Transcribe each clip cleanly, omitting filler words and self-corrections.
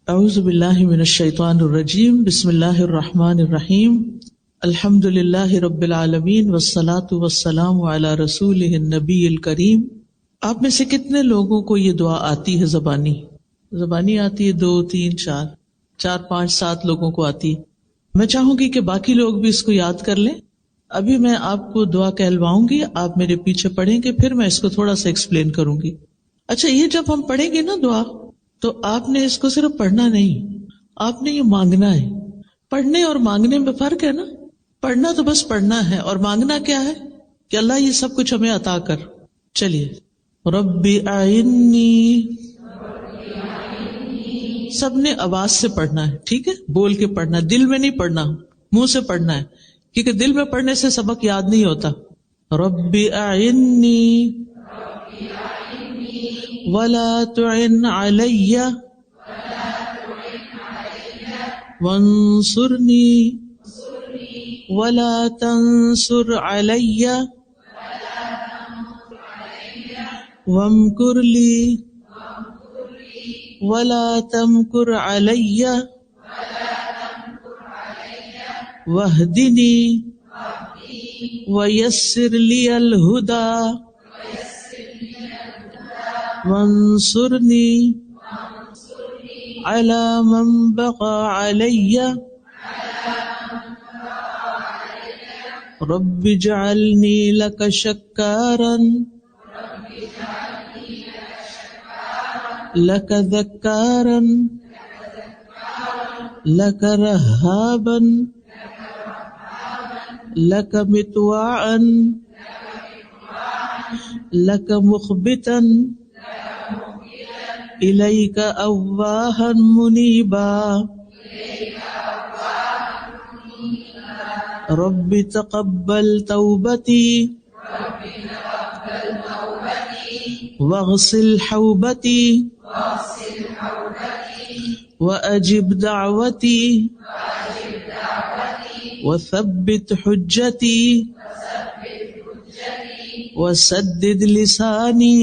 اعوذ باللہ من الشیطان الرجیم بسم اللہ الرحمن الرحیم الحمد للہ رب العالمین والصلاة والسلام علی رسولہ النبی الکریم۔ آپ میں سے کتنے لوگوں کو یہ دعا آتی ہے؟ زبانی آتی ہے؟ 2 3 4 5 7 لوگوں کو آتی ہے۔ میں چاہوں گی کہ باقی لوگ بھی اس کو یاد کر لیں۔ ابھی میں آپ کو دعا کہلواؤں گی، آپ میرے پیچھے پڑھیں گے، پھر میں اس کو تھوڑا سا ایکسپلین کروں گی۔ اچھا، یہ جب ہم پڑھیں گے نا دعا، تو آپ نے اس کو صرف پڑھنا نہیں، آپ نے یہ مانگنا ہے۔ پڑھنے اور مانگنے میں فرق ہے نا۔ پڑھنا تو بس پڑھنا ہے، اور مانگنا کیا ہے کہ اللہ یہ سب کچھ ہمیں عطا کر۔ چلیے، رب اعنی، سب نے آواز سے پڑھنا ہے، ٹھیک ہے؟ بول کے پڑھنا ہے، دل میں نہیں پڑھنا، منہ سے پڑھنا ہے، کیونکہ دل میں پڑھنے سے سبق یاد نہیں ہوتا۔ رب اعنی ولا تعن علی وانصرنی ولا تنصر علی وامکر لی ولا تمکر علی واہدنی ویسر لی الہدی وانصرنی علی من بغی علی رب اجعلنی لک شکارا لک ذکارا لک رہابا لک مطواعا لک مخبتا الیک اواہا منیبا رب تقبل توبتی واغسل حوبتی واجب دعوتی وثبت حجتی وسدد لسانی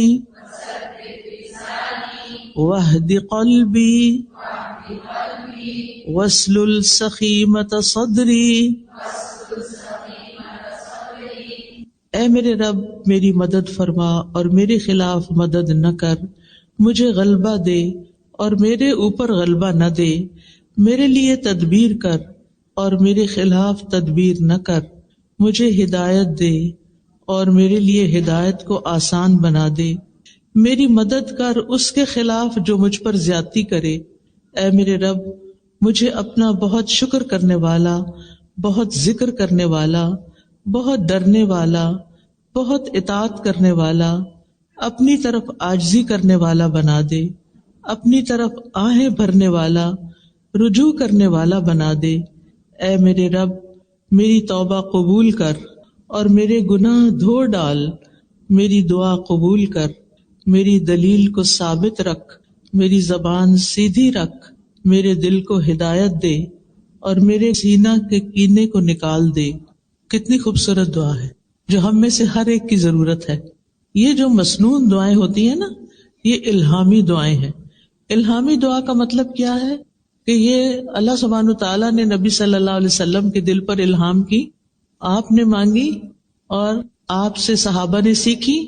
واہد قلبی واسلل سخیمۃ صدری۔ اے میرے رب، میری مدد فرما اور میرے خلاف مدد نہ کر، مجھے غلبہ دے اور میرے اوپر غلبہ نہ دے، میرے لیے تدبیر کر اور میرے خلاف تدبیر نہ کر، مجھے ہدایت دے اور میرے لیے ہدایت کو آسان بنا دے، میری مدد کر اس کے خلاف جو مجھ پر زیادتی کرے۔ اے میرے رب، مجھے اپنا بہت شکر کرنے والا، بہت ذکر کرنے والا، بہت ڈرنے والا، بہت اطاعت کرنے والا، اپنی طرف عاجزی کرنے والا بنا دے، اپنی طرف آہیں بھرنے والا، رجوع کرنے والا بنا دے۔ اے میرے رب، میری توبہ قبول کر اور میرے گناہ دھو ڈال، میری دعا قبول کر، میری دلیل کو ثابت رکھ، میری زبان سیدھی رکھ، میرے دل کو ہدایت دے اور میرے سینہ کے کینے کو نکال دے۔ کتنی خوبصورت دعا ہے جو ہم میں سے ہر ایک کی ضرورت ہے۔ یہ جو مسنون دعائیں ہوتی ہیں نا، یہ الہامی دعائیں ہیں۔ الہامی دعا کا مطلب کیا ہے کہ یہ اللہ سبحانہ تعالیٰ نے نبی صلی اللہ علیہ وسلم کے دل پر الہام کی، آپ نے مانگی اور آپ سے صحابہ نے سیکھی،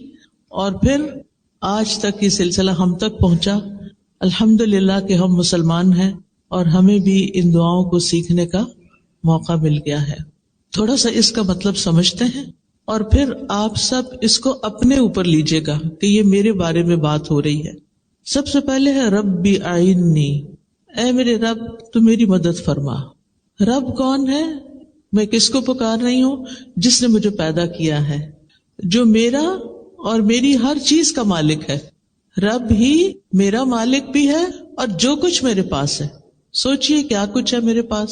اور پھر آج تک یہ سلسلہ ہم تک پہنچا۔ الحمدللہ کہ ہم مسلمان ہیں اور ہمیں بھی ان دعاؤں کو سیکھنے کا موقع مل گیا ہے۔ تھوڑا سا اس کا مطلب سمجھتے ہیں، اور پھر آپ سب اس کو اپنے اوپر لیجئے گا کہ یہ میرے بارے میں بات ہو رہی ہے۔ سب سے پہلے ہے رب اعنی، اے میرے رب تو میری مدد فرما۔ رب کون ہے؟ میں کس کو پکار رہی ہوں؟ جس نے مجھے پیدا کیا ہے، جو میرا اور میری ہر چیز کا مالک ہے۔ رب ہی میرا مالک بھی ہے اور جو کچھ میرے پاس ہے۔ سوچئے کیا کچھ ہے میرے پاس،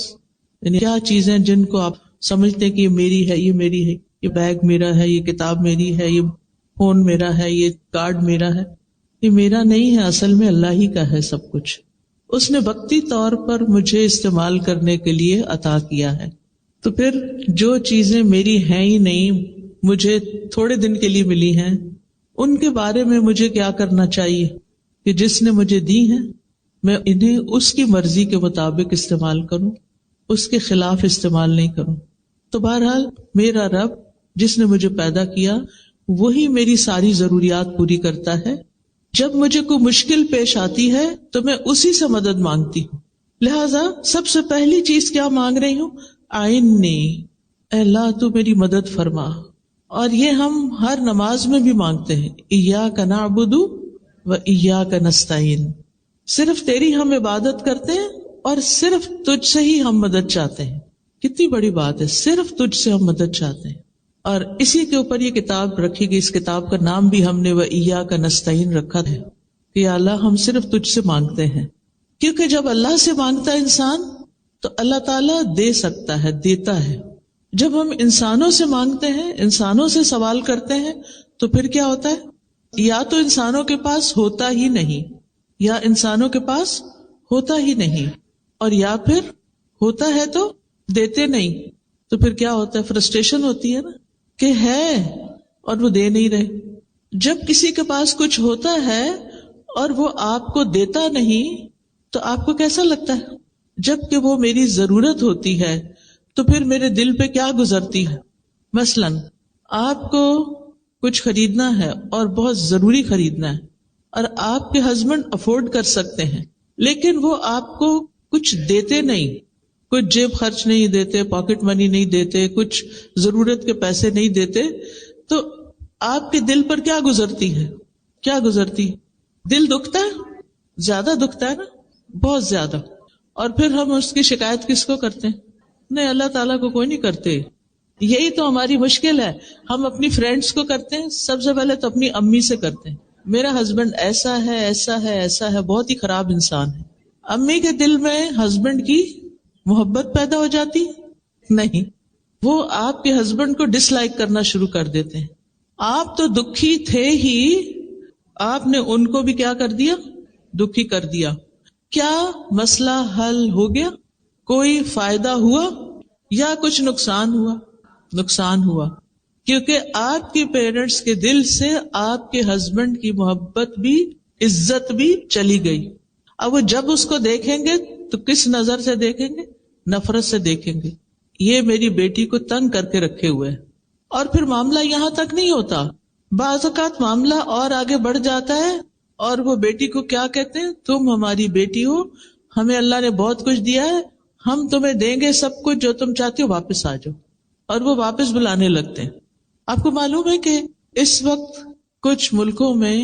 یعنی کیا چیزیں جن کو آپ سمجھتے ہیں کہ یہ میری ہے، یہ میری ہے، یہ بیگ میرا ہے، یہ کتاب میری ہے، یہ فون میرا ہے، یہ کارڈ میرا ہے۔ یہ میرا نہیں ہے، اصل میں اللہ ہی کا ہے سب کچھ۔ اس نے وقتی طور پر مجھے استعمال کرنے کے لیے عطا کیا ہے۔ تو پھر جو چیزیں میری ہیں ہی نہیں، مجھے تھوڑے دن کے لیے ملی ہیں، ان کے بارے میں مجھے کیا کرنا چاہیے کہ جس نے مجھے دی ہیں میں انہیں اس کی مرضی کے مطابق استعمال کروں، اس کے خلاف استعمال نہیں کروں. تو بہرحال میرا رب جس نے مجھے پیدا کیا وہی میری ساری ضروریات پوری کرتا ہے. جب مجھے کوئی مشکل پیش آتی ہے تو میں اسی سے مدد مانگتی ہوں. لہذا سب سے پہلی چیز کیا مانگ رہی ہوں؟ اعِنِّی، اے اللہ تو میری مدد فرما. اور یہ ہم ہر نماز میں بھی مانگتے ہیں، ایاک نعبد و ایاک نستعین. صرف تیری ہم عبادت کرتے ہیں اور صرف تجھ سے ہی ہم مدد چاہتے ہیں. کتنی بڑی بات ہے، صرف تجھ سے ہم مدد چاہتے ہیں. اور اسی کے اوپر یہ کتاب رکھی گئی. اس کتاب کا نام بھی ہم نے وَإِيَّاكَ نَسْتَعِينُ رکھا ہے کہ یا اللہ ہم صرف تجھ سے مانگتے ہیں. کیونکہ جب اللہ سے مانگتا ہے انسان تو اللہ تعالیٰ دے سکتا ہے، دیتا ہے. جب ہم انسانوں سے مانگتے ہیں، انسانوں سے سوال کرتے ہیں تو پھر کیا ہوتا ہے؟ یا تو انسانوں کے پاس ہوتا ہی نہیں، یا انسانوں کے پاس ہوتا ہی نہیں، اور یا پھر ہوتا ہے تو دیتے نہیں. تو پھر کیا ہوتا ہے؟ فرسٹریشن ہوتی ہے نا کہ ہے اور وہ دے نہیں رہے. جب کسی کے پاس کچھ ہوتا ہے اور وہ آپ کو دیتا نہیں تو آپ کو کیسا لگتا ہے؟ جب کہ وہ میری ضرورت ہوتی ہے تو پھر میرے دل پہ کیا گزرتی ہے؟ مثلاً آپ کو کچھ خریدنا ہے اور بہت ضروری خریدنا ہے اور آپ کے ہسبینڈ افورڈ کر سکتے ہیں، لیکن وہ آپ کو کچھ دیتے نہیں، کچھ جیب خرچ نہیں دیتے، پاکٹ منی نہیں دیتے، کچھ ضرورت کے پیسے نہیں دیتے، تو آپ کے دل پر کیا گزرتی ہے؟ کیا گزرتی؟ دل دکھتا ہے، زیادہ دکھتا ہے نا، بہت زیادہ. اور پھر ہم اس کی شکایت کس کو کرتے ہیں؟ نہیں، اللہ تعالیٰ کو کوئی نہیں کرتے. یہی تو ہماری مشکل ہے. ہم اپنی فرینڈس کو کرتے ہیں، سب سے پہلے تو اپنی امی سے کرتے ہیں، میرا ہسبینڈ ایسا ہے ایسا ہے ایسا ہے، بہت ہی خراب انسان ہے. امی کے دل میں ہسبینڈ کی محبت پیدا ہو جاتی؟ نہیں، وہ آپ کے ہسبینڈ کو ڈس لائک کرنا شروع کر دیتے ہیں. آپ تو دکھی تھے ہی، آپ نے ان کو بھی کیا کر دیا؟ دکھی کر دیا. کیا مسئلہ حل ہو گیا؟ کوئی فائدہ ہوا یا کچھ نقصان ہوا؟ نقصان ہوا، کیونکہ آپ کے پیرنٹس کے دل سے آپ کے ہسبینڈ کی محبت بھی عزت بھی چلی گئی. اب وہ جب اس کو دیکھیں گے تو کس نظر سے دیکھیں گے؟ نفرت سے دیکھیں گے. یہ میری بیٹی کو تنگ کر کے رکھے ہوئے. اور پھر معاملہ یہاں تک نہیں ہوتا، بعض اوقات معاملہ اور آگے بڑھ جاتا ہے اور وہ بیٹی کو کیا کہتے ہیں؟ تم ہماری بیٹی ہو، ہمیں اللہ نے بہت کچھ دیا ہے، ہم تمہیں دیں گے سب کچھ، جو تم چاہتے ہو واپس آ جاؤ. اور وہ واپس بلانے لگتے ہیں. آپ کو معلوم ہے کہ اس وقت کچھ ملکوں میں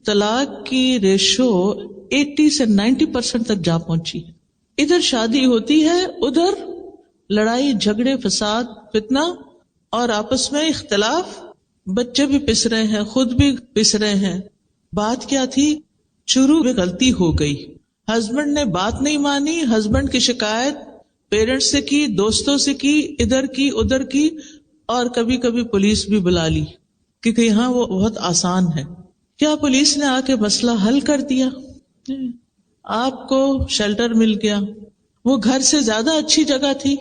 طلاق کی ریشو 80 سے 90% تک جا پہنچی. ادھر شادی ہوتی ہے، ادھر لڑائی جھگڑے فساد فتنہ اور آپس میں اختلاف، بچے بھی پس رہے ہیں، خود بھی پس رہے ہیں. بات کیا تھی؟ شروع میں غلطی ہو گئی، ہسبینڈ نے بات نہیں مانی، ہسبینڈ کی شکایت پیرنٹس سے کی، دوستوں سے کی، ادھر کی ادھر کی، اور کبھی کبھی پولیس بھی بلا لی کیونکہ یہاں وہ بہت آسان ہے. کیا پولیس نے آ کے مسئلہ حل کر دیا؟ آپ کو شیلٹر مل گیا، وہ گھر سے زیادہ اچھی جگہ تھی.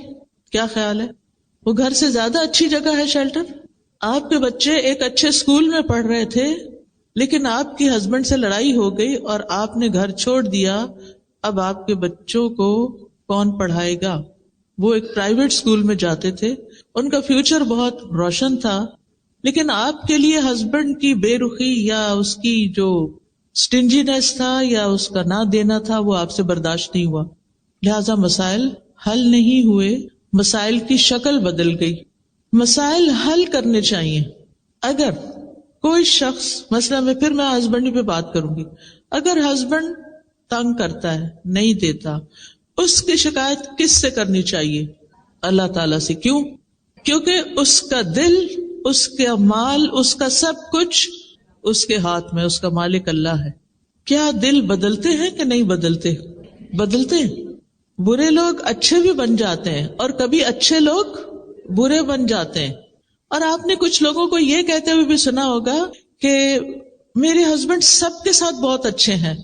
کیا خیال ہے؟ وہ گھر سے زیادہ اچھی جگہ ہے شیلٹر. آپ کے بچے ایک اچھے اسکول میں پڑھ رہے تھے، لیکن آپ کی ہسبینڈ سے لڑائی ہو گئی اور آپ نے گھر چھوڑ دیا. اب آپ کے بچوں کو کون پڑھائے گا؟ وہ ایک پرائیویٹ اسکول میں جاتے تھے، ان کا فیوچر بہت روشن تھا، لیکن آپ کے لیے ہسبینڈ کی بے رخی یا اس کی جو سٹنجینس تھا یا اس کا نہ دینا تھا وہ آپ سے برداشت نہیں ہوا. لہذا مسائل حل نہیں ہوئے، مسائل کی شکل بدل گئی. مسائل حل کرنے چاہیے. اگر کوئی شخص، مثلا میں ہسبینڈ پہ بات کروں گی، اگر ہسبینڈ تنگ کرتا ہے، نہیں دیتا، اس کی شکایت کس سے کرنی چاہیے؟ اللہ تعالیٰ سے. کیوں؟ کیونکہ اس کا دل، اس کا مال، اس کا سب کچھ اس کے ہاتھ میں، اس کا مالک اللہ ہے. کیا دل بدلتے ہیں کہ نہیں بدلتے؟ بدلتے ہیں. برے لوگ اچھے بھی بن جاتے ہیں اور کبھی اچھے لوگ برے بن جاتے ہیں. اور آپ نے کچھ لوگوں کو یہ کہتے ہوئے بھی سنا ہوگا کہ میرے ہسبینڈ سب کے ساتھ بہت اچھے ہیں،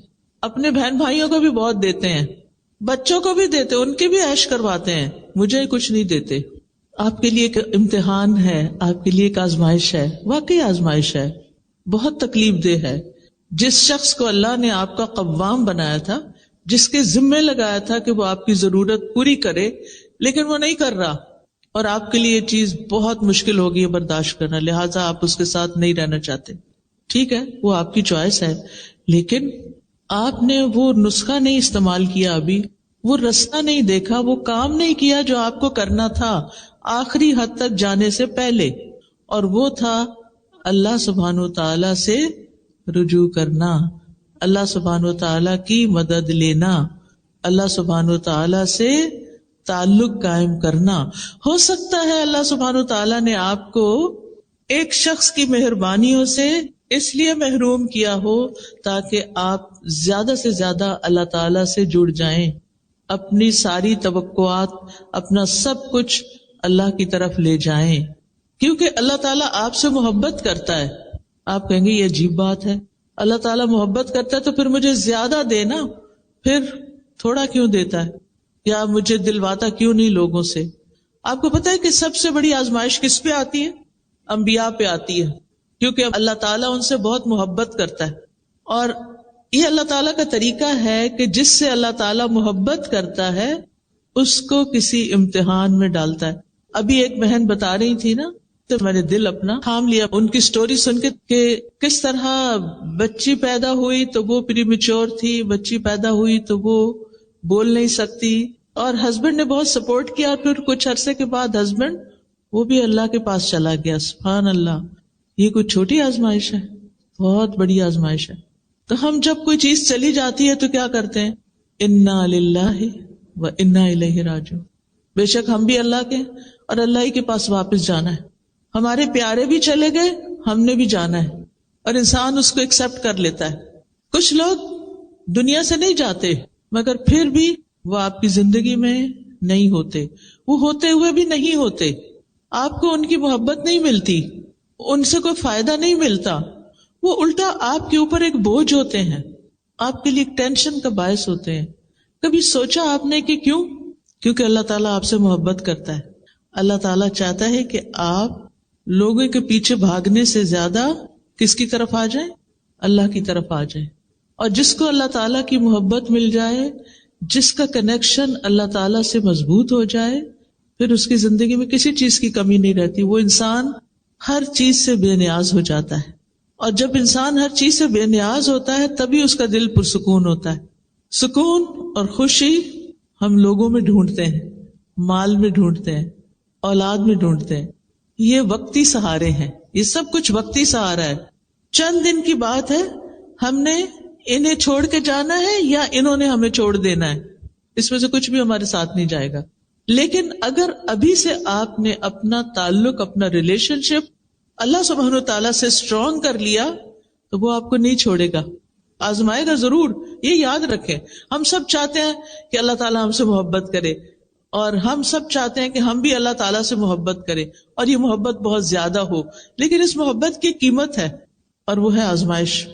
اپنے بہن بھائیوں کو بھی بہت دیتے ہیں، بچوں کو بھی دیتے، ان کے بھی عیش کرواتے ہیں، مجھے کچھ نہیں دیتے. آپ کے لیے ایک امتحان ہے، آپ کے لیے ایک آزمائش ہے، واقعی آزمائش ہے، بہت تکلیف دہ ہے. جس شخص کو اللہ نے آپ کا قوام بنایا تھا، جس کے ذمے لگایا تھا کہ وہ آپ کی ضرورت پوری کرے، لیکن وہ نہیں کر رہا، اور آپ کے لیے یہ چیز بہت مشکل ہوگی برداشت کرنا، لہٰذا آپ اس کے ساتھ نہیں رہنا چاہتے. ٹھیک ہے، وہ آپ کی چوائس ہے، لیکن آپ نے وہ نسخہ نہیں استعمال کیا، ابھی وہ رستہ نہیں دیکھا، وہ کام نہیں کیا جو آپ کو کرنا تھا آخری حد تک جانے سے پہلے، اور وہ تھا اللہ سبحانہ وتعالی سے رجوع کرنا، اللہ سبحانہ وتعالی کی مدد لینا، اللہ سبحانہ وتعالی سے تعلق قائم کرنا. ہو سکتا ہے اللہ سبحانہ وتعالی نے آپ کو ایک شخص کی مہربانیوں سے اس لیے محروم کیا ہو تاکہ آپ زیادہ سے زیادہ اللہ تعالی سے جڑ جائیں، اپنی ساری توقعات، اپنا سب کچھ اللہ کی طرف لے جائیں، کیونکہ اللہ تعالیٰ آپ سے محبت کرتا ہے. آپ کہیں گے یہ عجیب بات ہے، اللہ تعالیٰ محبت کرتا ہے تو پھر مجھے زیادہ دینا، پھر تھوڑا کیوں دیتا ہے، یا مجھے دلواتا کیوں نہیں لوگوں سے. آپ کو پتہ ہے کہ سب سے بڑی آزمائش کس پہ آتی ہے؟ انبیاء پہ آتی ہے، کیونکہ اللہ تعالیٰ ان سے بہت محبت کرتا ہے. اور یہ اللہ تعالیٰ کا طریقہ ہے کہ جس سے اللہ تعالیٰ محبت کرتا ہے اس کو کسی امتحان میں ڈالتا ہے. ابھی ایک بہن بتا رہی تھی نا، تو میں نے دل اپنا تھام لیا ان کی سٹوری سن کے کہ کس طرح بچی پیدا ہوئی تو وہ پری میچور تھی، بچی پیدا ہوئی تو وہ بول نہیں سکتی، اور ہسبینڈ نے بہت سپورٹ کیا، اور پھر کچھ عرصے کے بعد ہسبینڈ وہ بھی اللہ کے پاس چلا گیا. سبحان اللہ، یہ کوئی چھوٹی آزمائش ہے، بہت بڑی آزمائش ہے. تو ہم جب کوئی چیز چلی جاتی ہے تو کیا کرتے ہیں؟ انا للہ و انا الیہ راجعون. بے شک ہم بھی اللہ کے اور اللہ ہی کے پاس واپس جانا ہے. ہمارے پیارے بھی چلے گئے، ہم نے بھی جانا ہے، اور انسان اس کو ایکسپٹ کر لیتا ہے. کچھ لوگ دنیا سے نہیں جاتے مگر پھر بھی وہ آپ کی زندگی میں نہیں ہوتے، وہ ہوتے ہوئے بھی نہیں ہوتے، آپ کو ان کی محبت نہیں ملتی، ان سے کوئی فائدہ نہیں ملتا، وہ الٹا آپ کے اوپر ایک بوجھ ہوتے ہیں، آپ کے لیے ایک ٹینشن کا باعث ہوتے ہیں. کبھی سوچا آپ نے کہ کیوں؟ کیونکہ اللہ تعالیٰ آپ سے محبت کرتا ہے. اللہ تعالیٰ چاہتا ہے کہ آپ لوگوں کے پیچھے بھاگنے سے زیادہ کس کی طرف آ جائیں؟ اللہ کی طرف آ جائیں. اور جس کو اللہ تعالیٰ کی محبت مل جائے، جس کا کنیکشن اللہ تعالیٰ سے مضبوط ہو جائے، پھر اس کی زندگی میں کسی چیز کی کمی نہیں رہتی. وہ انسان ہر چیز سے بے نیاز ہو جاتا ہے، اور جب انسان ہر چیز سے بے نیاز ہوتا ہے تبھی اس کا دل پرسکون ہوتا ہے. سکون اور خوشی ہم لوگوں میں ڈھونڈتے ہیں، مال میں ڈھونڈتے ہیں، اولاد میں ڈھونڈتے ہیں. یہ وقتی سہارے ہیں، یہ سب کچھ وقتی سہارا ہے. چند دن کی بات ہے، ہم نے انہیں چھوڑ کے جانا ہے یا انہوں نے ہمیں چھوڑ دینا ہے، اس میں سے کچھ بھی ہمارے ساتھ نہیں جائے گا. لیکن اگر ابھی سے آپ نے اپنا تعلق، اپنا ریلیشن شپ اللہ سبحانہ وتعالیٰ سے اسٹرانگ کر لیا تو وہ آپ کو نہیں چھوڑے گا، آزمائے گا ضرور. یہ یاد رکھیں، ہم سب چاہتے ہیں کہ اللہ تعالیٰ ہم سے محبت کرے، اور ہم سب چاہتے ہیں کہ ہم بھی اللہ تعالیٰ سے محبت کریں، اور یہ محبت بہت زیادہ ہو. لیکن اس محبت کی قیمت ہے، اور وہ ہے آزمائش،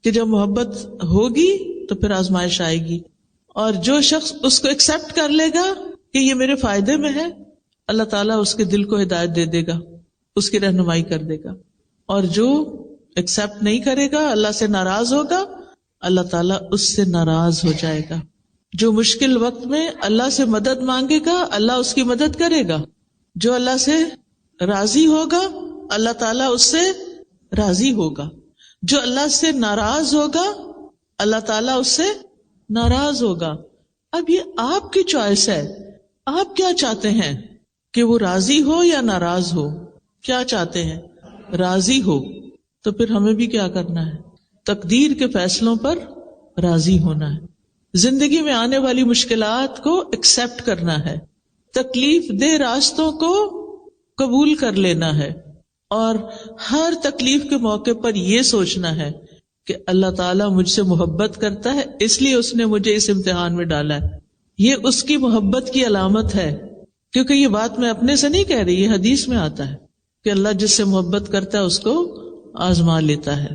کہ جب محبت ہوگی تو پھر آزمائش آئے گی. اور جو شخص اس کو ایکسپٹ کر لے گا کہ یہ میرے فائدے میں ہے، اللہ تعالیٰ اس کے دل کو ہدایت دے دے گا، اس کی رہنمائی کر دے گا. اور جو ایکسپٹ نہیں کرے گا، اللہ سے ناراض ہوگا، اللہ تعالیٰ اس سے ناراض ہو جائے گا. جو مشکل وقت میں اللہ سے مدد مانگے گا، اللہ اس کی مدد کرے گا. جو اللہ سے راضی ہوگا، اللہ تعالیٰ اس سے راضی ہوگا. جو اللہ سے ناراض ہوگا، اللہ تعالیٰ اس سے ناراض ہوگا. اب یہ آپ کی چوائس ہے، آپ کیا چاہتے ہیں؟ کہ وہ راضی ہو یا ناراض ہو؟ کیا چاہتے ہیں؟ راضی ہو. تو پھر ہمیں بھی کیا کرنا ہے؟ تقدیر کے فیصلوں پر راضی ہونا ہے. زندگی میں آنے والی مشکلات کو ایکسپٹ کرنا ہے، تکلیف دہ راستوں کو قبول کر لینا ہے، اور ہر تکلیف کے موقع پر یہ سوچنا ہے کہ اللہ تعالیٰ مجھ سے محبت کرتا ہے، اس لیے اس نے مجھے اس امتحان میں ڈالا ہے. یہ اس کی محبت کی علامت ہے. کیونکہ یہ بات میں اپنے سے نہیں کہہ رہی، یہ حدیث میں آتا ہے کہ اللہ جس سے محبت کرتا ہے اس کو آزما لیتا ہے.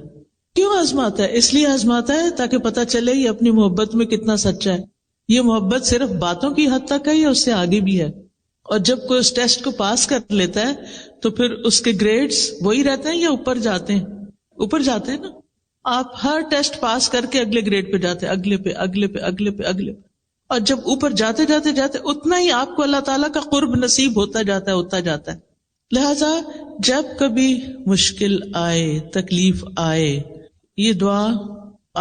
کیوں آزماتا ہے؟ اس لیے آزماتا ہے تاکہ پتہ چلے یہ اپنی محبت میں کتنا سچا ہے. یہ محبت صرف باتوں کی حد تک ہے یا اس سے آگے بھی ہے؟ اور جب کوئی اس ٹیسٹ کو پاس کر لیتا ہے تو پھر اس کے گریڈز وہی رہتے ہیں یا اوپر جاتے ہیں؟ اوپر جاتے ہیں نا. آپ ہر ٹیسٹ پاس کر کے اگلے گریڈ پہ جاتے، اگلے پہ اگلے پہ اگلے پہ اگلے پہ، اور جب اوپر جاتے جاتے جاتے اتنا ہی آپ کو اللہ تعالیٰ کا قرب نصیب ہوتا جاتا ہے، ہوتا جاتا ہے. لہذا جب کبھی مشکل آئے، تکلیف آئے، یہ دعا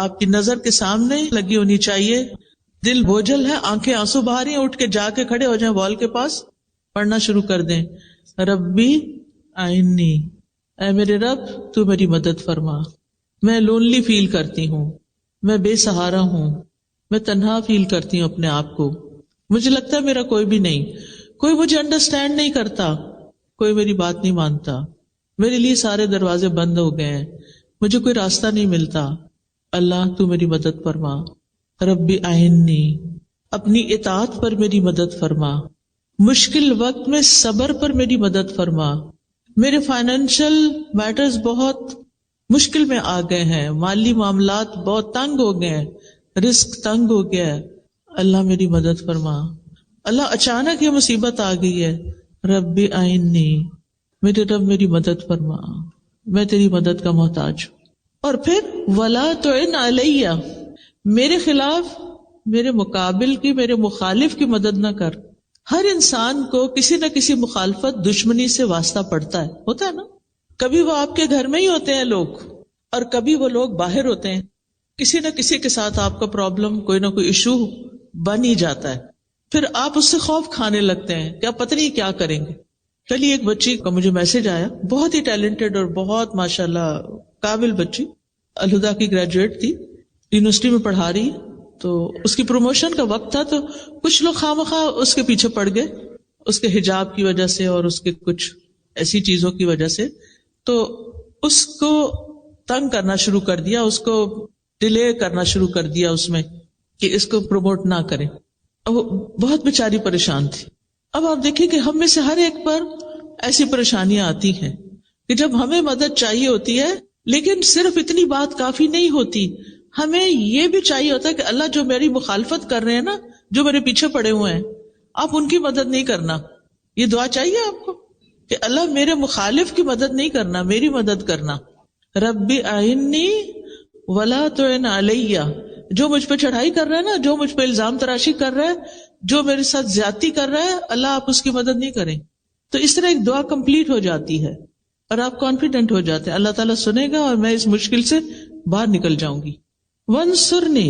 آپ کی نظر کے سامنے لگی ہونی چاہیے. دل بوجھل ہے، آنکھیں آنسو بہا رہی ہیں، اٹھ کے جا کے کھڑے ہو جائیں وال کے پاس، پڑھنا شروع کر دیں، ربی آئینی، اے میرے رب تو میری مدد فرما. میں لونلی فیل کرتی ہوں، میں بے سہارا ہوں، میں تنہا فیل کرتی ہوں اپنے آپ کو، مجھے لگتا ہے میرا کوئی بھی نہیں، کوئی مجھے انڈرسٹینڈ نہیں کرتا، کوئی میری بات نہیں مانتا، میرے لیے سارے دروازے بند ہو گئے ہیں، مجھے کوئی راستہ نہیں ملتا. اللہ تو میری مدد فرما. ربی آئینی، اپنی اطاعت پر میری مدد فرما، مشکل وقت میں صبر پر میری مدد فرما. میرے فائنینشیل میٹرز بہت مشکل میں آ گئے ہیں، مالی معاملات بہت تنگ ہو گئے ہیں، رزق تنگ ہو گیا ہے، اللہ میری مدد فرما. اللہ اچانک یہ مصیبت آ گئی ہے، ربی آئینی، میرے رب میری مدد فرما، میں تیری مدد کا محتاج ہوں. اور پھر ولا تعن علیہ، میرے خلاف، میرے مقابل کی، میرے مخالف کی مدد نہ کر. ہر انسان کو کسی نہ کسی مخالفت، دشمنی سے واسطہ پڑتا ہے، ہوتا ہے نا. کبھی وہ آپ کے گھر میں ہی ہوتے ہیں لوگ، اور کبھی وہ لوگ باہر ہوتے ہیں. کسی نہ کسی کے ساتھ آپ کا پرابلم، کوئی نہ کوئی ایشو بن ہی جاتا ہے. پھر آپ اس سے خوف کھانے لگتے ہیں کہ آپ پتہ نہیں کیا کریں گے. کل ایک بچی کا مجھے میسج آیا، بہت ہی ٹیلنٹڈ اور بہت ماشاءاللہ قابل بچی، الہدا کی گریجویٹ تھی، یونیورسٹی میں پڑھا رہی. تو اس کی پروموشن کا وقت تھا، تو کچھ لوگ خواہ اس کے پیچھے پڑ گئے، اس کے حجاب کی وجہ سے اور اس کے کچھ ایسی چیزوں کی وجہ سے. تو اس کو تنگ کرنا شروع کر دیا، اس کو ڈیلے کرنا شروع کر دیا اس میں کہ اس کو پروموٹ نہ کریں. اب وہ بہت بیچاری پریشان تھی. اب آپ دیکھیں کہ ہم میں سے ہر ایک پر ایسی پریشانیاں آتی ہیں کہ جب ہمیں مدد چاہیے ہوتی ہے، لیکن صرف اتنی بات کافی نہیں ہوتی، ہمیں یہ بھی چاہیے ہوتا ہے کہ اللہ جو میری مخالفت کر رہے ہیں نا، جو میرے پیچھے پڑے ہوئے ہیں، آپ ان کی مدد نہیں کرنا. یہ دعا چاہیے آپ کو کہ اللہ میرے مخالف کی مدد نہیں کرنا، میری مدد کرنا. ربی آئینی ولا تعن علیہ، جو مجھ پہ چڑھائی کر رہا ہے نا، جو مجھ پہ الزام تراشی کر رہا ہے، جو میرے ساتھ زیادتی کر رہا ہے، اللہ آپ اس کی مدد نہیں کریں. تو اس طرح ایک دعا کمپلیٹ ہو جاتی ہے اور آپ کانفیڈنٹ ہو جاتے ہیں اللہ تعالیٰ سنے گا اور میں اس مشکل سے باہر نکل جاؤں گی. وانصرنی،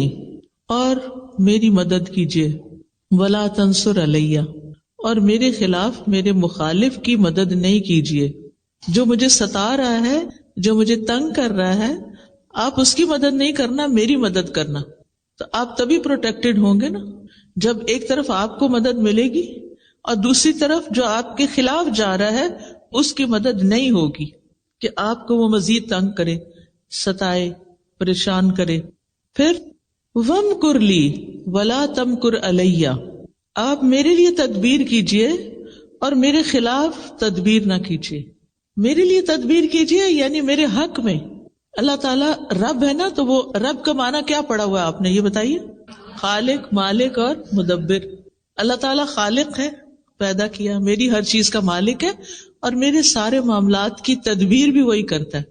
اور میری مدد کیجیے، ولا تنصر علیہ، اور میرے خلاف، میرے مخالف کی مدد نہیں کیجیے. جو مجھے ستا رہا ہے، جو مجھے تنگ کر رہا ہے، آپ اس کی مدد نہیں کرنا، میری مدد کرنا. تو آپ تبھی پروٹیکٹڈ ہوں گے نا جب ایک طرف آپ کو مدد ملے گی اور دوسری طرف جو آپ کے خلاف جا رہا ہے اس کی مدد نہیں ہوگی کہ آپ کو وہ مزید تنگ کرے، ستائے، پریشان کرے. پھر وَامْكُرْ لِي وَلَا تَمْكُرْ عَلَيَّ، آپ میرے لیے تدبیر کیجئے اور میرے خلاف تدبیر نہ کیجئے. میرے لیے تدبیر کیجئے یعنی میرے حق میں. اللہ تعالیٰ رب ہے نا، تو وہ رب کا معنی کیا پڑا ہوا ہے آپ نے یہ بتائیے؟ خالق، مالک اور مدبر. اللہ تعالیٰ خالق ہے، پیدا کیا، میری ہر چیز کا مالک ہے، اور میرے سارے معاملات کی تدبیر بھی وہی کرتا ہے،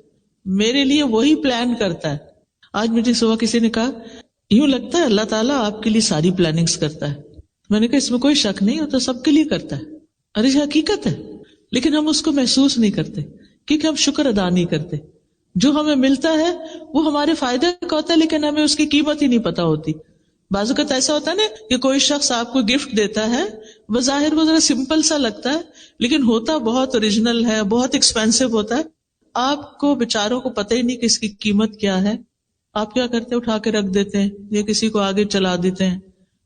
میرے لیے وہی پلان کرتا ہے. آج مجھے صبح کسی نے کہا یوں لگتا ہے اللہ تعالیٰ آپ کے لیے ساری پلاننگز کرتا ہے. میں نے کہا اس میں کوئی شک نہیں ہوتا، سب کے لیے کرتا ہے، اور یہ حقیقت ہے، لیکن ہم اس کو محسوس نہیں کرتے کیونکہ ہم شکر ادا نہیں کرتے. جو ہمیں ملتا ہے وہ ہمارے فائدے کا ہوتا ہے، لیکن ہمیں اس کی قیمت ہی نہیں پتا ہوتی. بعض اوقات ایسا ہوتا ہے نا کہ کوئی شخص آپ کو گفٹ دیتا ہے، بظاہر وہ ذرا سمپل سا لگتا ہے لیکن ہوتا بہت اوریجنل ہے، بہت ایکسپینسو ہوتا ہے. آپ کو بیچاروں کو پتہ ہی نہیں کہ اس کی قیمت کیا ہے. آپ کیا کرتے ہیں؟ اٹھا کے رکھ دیتے ہیں یا کسی کو آگے چلا دیتے ہیں،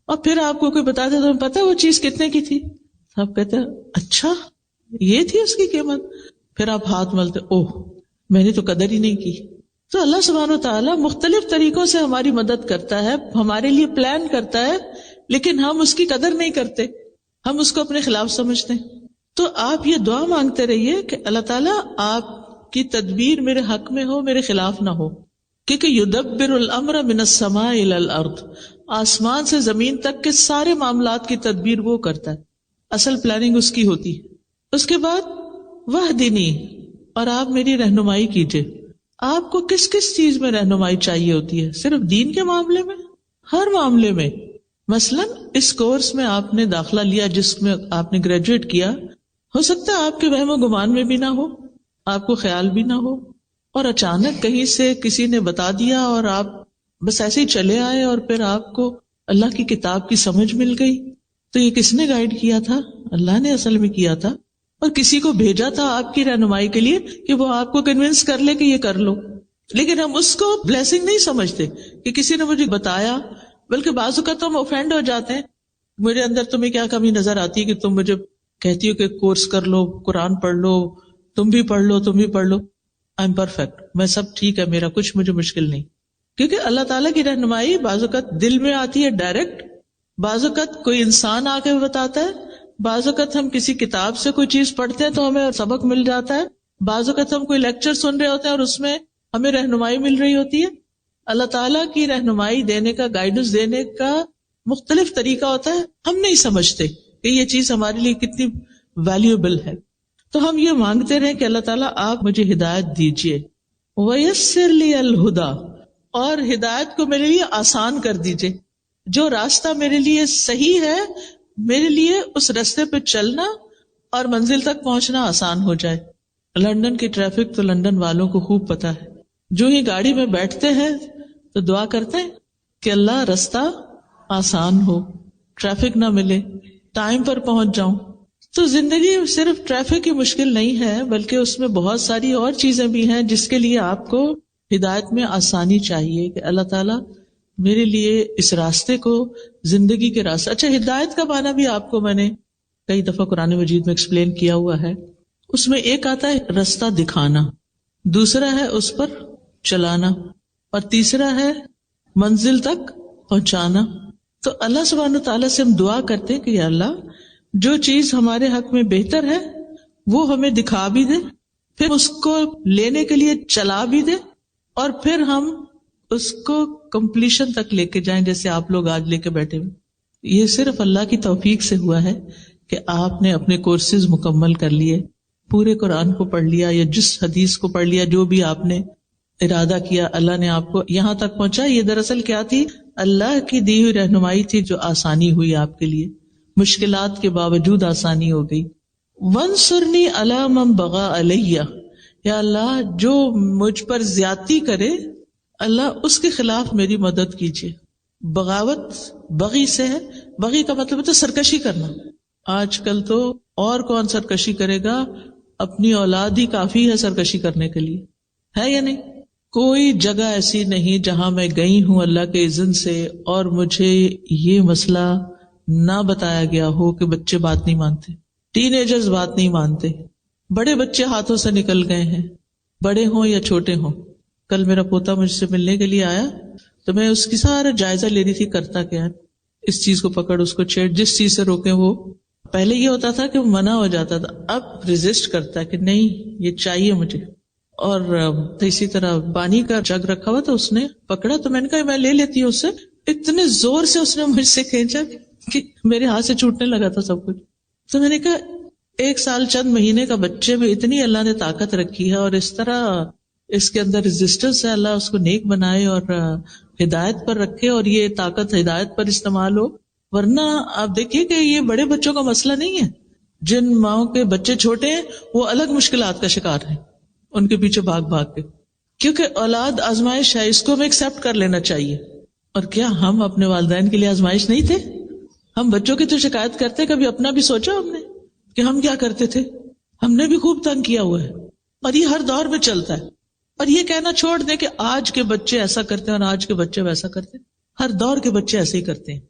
اور پھر آپ کو کوئی بتا دے تو پتا وہ چیز کتنے کی تھی. آپ کہتے ہیں اچھا یہ تھی اس کی قیمت. پھر آپ ہاتھ ملتے، اوہ میں نے تو قدر ہی نہیں کی. تو اللہ سبحانہ و تعالیٰ مختلف طریقوں سے ہماری مدد کرتا ہے، ہمارے لیے پلان کرتا ہے، لیکن ہم اس کی قدر نہیں کرتے، ہم اس کو اپنے خلاف سمجھتے ہیں. تو آپ یہ دعا مانگتے رہیے کہ اللہ تعالیٰ آپ کی تدبیر میرے حق میں ہو، میرے خلاف نہ ہو. کیونکہ یدبر الامر من السماء الى الارض، آسمان سے زمین تک کے سارے معاملات کی تدبیر وہ کرتا ہے، اصل پلاننگ اس کی ہوتی ہے. اس کے بعد وہدنی، اور آپ میری رہنمائی کیجئے. آپ کو کس کس چیز میں رہنمائی چاہیے ہوتی ہے؟ صرف دین کے معاملے میں؟ ہر معاملے میں. مثلاً اس کورس میں آپ نے داخلہ لیا جس میں آپ نے گریجویٹ کیا، ہو سکتا ہے آپ کے وہم و گمان میں بھی نہ ہو، آپ کو خیال بھی نہ ہو، اور اچانک کہیں سے کسی نے بتا دیا اور آپ بس ایسے ہی چلے آئے، اور پھر آپ کو اللہ کی کتاب کی سمجھ مل گئی. تو یہ کس نے گائیڈ کیا تھا؟ اللہ نے اصل میں کیا تھا، اور کسی کو بھیجا تھا آپ کی رہنمائی کے لیے کہ وہ آپ کو کنونس کر لے کہ یہ کر لو. لیکن ہم اس کو بلیسنگ نہیں سمجھتے کہ کسی نے مجھے بتایا، بلکہ بعض اوقات ہم اوفینڈ ہو جاتے ہیں. میرے اندر تمہیں کیا کمی نظر آتی ہے کہ تم مجھے کہتی ہو کہ کورس کر لو، قرآن پڑھ لو، تم بھی پڑھ لو، تم بھی پڑھ لو. آئی ایم پرفیکٹ، میں سب ٹھیک ہے، میرا کچھ مجھے مشکل نہیں. کیونکہ اللہ تعالیٰ کی رہنمائی بعض اوقات دل میں آتی ہے ڈائریکٹ، بعض اوقات کوئی انسان آ کے بتاتا ہے، بعض اوقات ہم کسی کتاب سے کوئی چیز پڑھتے ہیں تو ہمیں سبق مل جاتا ہے، بعض اوقات ہم کوئی لیکچر سن رہے ہوتے ہیں اور اس میں ہمیں رہنمائی مل رہی ہوتی ہے. اللہ تعالیٰ کی رہنمائی دینے کا، گائیڈنس دینے کا مختلف طریقہ ہوتا ہے. ہم نہیں سمجھتے کہ یہ چیز ہمارے لیے کتنی ویلیوبل ہے. تو ہم یہ مانگتے رہیں کہ اللہ تعالیٰ آپ مجھے ہدایت دیجیے. وَيَسِّرْ لِيَ الْهُدَى، اور ہدایت کو میرے لیے آسان کر دیجیے. جو راستہ میرے لیے صحیح ہے، میرے لیے اس راستے پہ چلنا اور منزل تک پہنچنا آسان ہو جائے. لندن کی ٹریفک تو لندن والوں کو خوب پتا ہے. جو ہی گاڑی میں بیٹھتے ہیں تو دعا کرتے ہیں کہ اللہ راستہ آسان ہو، ٹریفک نہ ملے، ٹائم پر پہنچ جاؤں. تو زندگی صرف ٹریفک کی مشکل نہیں ہے، بلکہ اس میں بہت ساری اور چیزیں بھی ہیں جس کے لیے آپ کو ہدایت میں آسانی چاہیے کہ اللہ تعالیٰ میرے لیے اس راستے کو، زندگی کے راستے. اچھا، ہدایت کا معنی بھی آپ کو میں نے کئی دفعہ قرآن مجید میں ایکسپلین کیا ہوا ہے. اس میں ایک آتا ہے راستہ دکھانا، دوسرا ہے اس پر چلانا، اور تیسرا ہے منزل تک پہنچانا. تو اللہ سبحانہ تعالیٰ سے ہم دعا کرتے ہیں کہ یا اللہ جو چیز ہمارے حق میں بہتر ہے وہ ہمیں دکھا بھی دے، پھر اس کو لینے کے لیے چلا بھی دے، اور پھر ہم اس کو کمپلیشن تک لے کے جائیں جیسے آپ لوگ آج لے کے بیٹھے ہوئے. یہ صرف اللہ کی توفیق سے ہوا ہے کہ آپ نے اپنے کورسز مکمل کر لیے، پورے قرآن کو پڑھ لیا یا جس حدیث کو پڑھ لیا، جو بھی آپ نے ارادہ کیا اللہ نے آپ کو یہاں تک پہنچا. یہ دراصل کیا تھی؟ اللہ کی دی ہوئی رہنمائی تھی جو آسانی ہوئی آپ کے لیے، مشکلات کے باوجود آسانی ہو گئی. وَانصُرْنِي عَلَىٰ مَن بَغَىٰ عَلَيَّ، یا اللہ جو مجھ پر زیادتی کرے اللہ اس کے خلاف میری مدد کیجیے. بغاوت بغی سے ہے، بغی کا مطلب ہے تو سرکشی کرنا. آج کل تو اور کون سرکشی کرے گا؟ اپنی اولاد ہی کافی ہے سرکشی کرنے کے لیے، ہے یا نہیں؟ کوئی جگہ ایسی نہیں جہاں میں گئی ہوں اللہ کے اذن سے اور مجھے یہ مسئلہ نہ بتایا گیا ہو کہ بچے بات نہیں مانتے، ٹین ایجرز بات نہیں مانتے، بڑے بچے ہاتھوں سے نکل گئے ہیں، بڑے ہوں یا چھوٹے ہوں. کل میرا پوتا مجھ سے ملنے کے لیے آیا تو میں اس کی سارا جائزہ لے رہی تھی، کرتا کیا ہے، اس چیز کو پکڑ، اس کو چھیڑ، جس چیز سے روکے. وہ پہلے یہ ہوتا تھا کہ وہ منع ہو جاتا تھا، اب ریزسٹ کرتا ہے کہ نہیں یہ چاہیے مجھے. اور اسی طرح پانی کا جگ رکھا ہوا تو اس نے پکڑا تو میں نے کہا میں لے لیتی ہوں اس سے. اتنے زور سے اس نے مجھ سے کھینچا کہ میرے ہاتھ سے چھوٹنے لگا تھا سب کچھ. تو میں نے کہا 1 سال چند مہینے کا بچے میں اتنی اللہ نے طاقت رکھی ہے اور اس طرح اس کے اندر ریزسٹنس ہے، اللہ اس کو نیک بنائے اور ہدایت پر رکھے اور یہ طاقت ہدایت پر استعمال ہو. ورنہ آپ دیکھیے کہ یہ بڑے بچوں کا مسئلہ نہیں ہے، جن ماؤں کے بچے چھوٹے ہیں وہ الگ مشکلات کا شکار ہیں ان کے پیچھے بھاگ بھاگ کے، کیونکہ اولاد آزمائش ہے، اس کو ہمیں ایکسپٹ کر لینا چاہیے. اور کیا ہم اپنے والدین کے لیے آزمائش نہیں تھے؟ ہم بچوں کی تو شکایت کرتے، کبھی اپنا بھی سوچا ہم نے کہ ہم کیا کرتے تھے؟ ہم نے بھی خوب تنگ کیا ہوا ہے، اور یہ ہر دور میں چلتا ہے. اور یہ کہنا چھوڑ دیں کہ آج کے بچے ایسا کرتے ہیں اور آج کے بچے ویسا کرتے ہیں. ہر دور کے بچے ایسے ہی کرتے ہیں،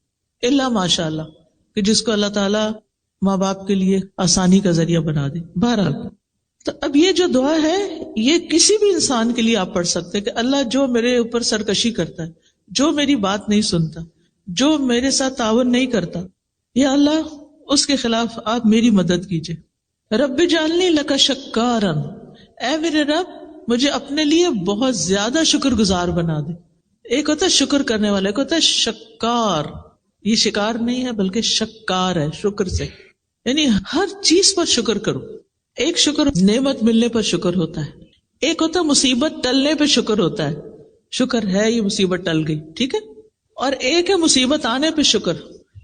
الا ماشاء اللہ کہ جس کو اللہ تعالیٰ ماں باپ کے لیے آسانی کا ذریعہ بنا دے. بہرحال تو اب یہ جو دعا ہے یہ کسی بھی انسان کے لیے آپ پڑھ سکتے کہ اللہ جو میرے اوپر سرکشی کرتا ہے، جو میری بات نہیں سنتا، جو میرے ساتھ تعاون نہیں کرتا، یا اللہ اس کے خلاف آپ میری مدد کیجئے. رب اجعلنی لک شکارا، اے میرے رب مجھے اپنے لیے بہت زیادہ شکر گزار بنا دے. ایک ہوتا ہے شکر کرنے والا، ایک ہوتا ہے شکار. یہ شکار نہیں ہے بلکہ شکار ہے، شکر سے، یعنی ہر چیز پر شکر کرو. ایک شکر نعمت ملنے پر شکر ہوتا ہے، ایک ہوتا ہے مصیبت ٹلنے پہ شکر ہوتا ہے، شکر ہے یہ مصیبت ٹل گئی، ٹھیک ہے، اور ایک ہے مصیبت آنے پہ شکر،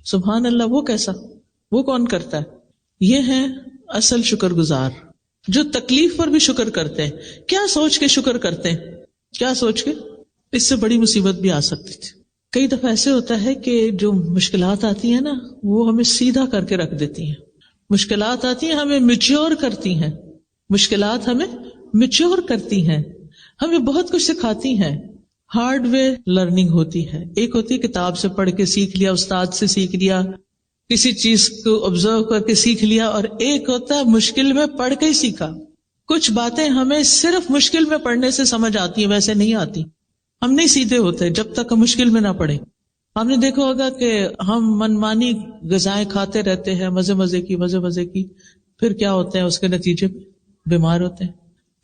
سبحان اللہ، وہ کیسا، وہ کون کرتا ہے؟ یہ ہے اصل شکر گزار، جو تکلیف پر بھی شکر کرتے ہیں۔ کیا سوچ کے شکر کرتے ہیں؟ کیا سوچ کے؟ اس سے بڑی مصیبت بھی آ سکتی تھی۔ کئی دفعہ ایسے ہوتا ہے کہ جو مشکلات آتی ہیں نا، وہ ہمیں سیدھا کر کے رکھ دیتی ہیں۔ مشکلات آتی ہیں، ہمیں میچور کرتی ہیں، مشکلات ہمیں میچور کرتی ہیں، ہمیں بہت کچھ سکھاتی ہیں۔ ہارڈ وے لرننگ ہوتی ہے، ایک ہوتی ہے کتاب سے پڑھ کے سیکھ لیا، استاد سے سیکھ لیا، کسی چیز کو آبزرو کر کے سیکھ لیا، اور ایک ہوتا ہے مشکل میں پڑھ کے ہی سیکھا۔ کچھ باتیں ہمیں صرف مشکل میں پڑھنے سے سمجھ آتی ہیں، ویسے نہیں آتی۔ ہم نہیں سیدھے ہوتے جب تک ہم مشکل میں نہ پڑھیں۔ ہم نے دیکھا ہوگا کہ ہم منمانی غذائیں کھاتے رہتے ہیں، مزے کی، پھر کیا ہوتا ہے؟ اس کے نتیجے میں بیمار ہوتے ہیں۔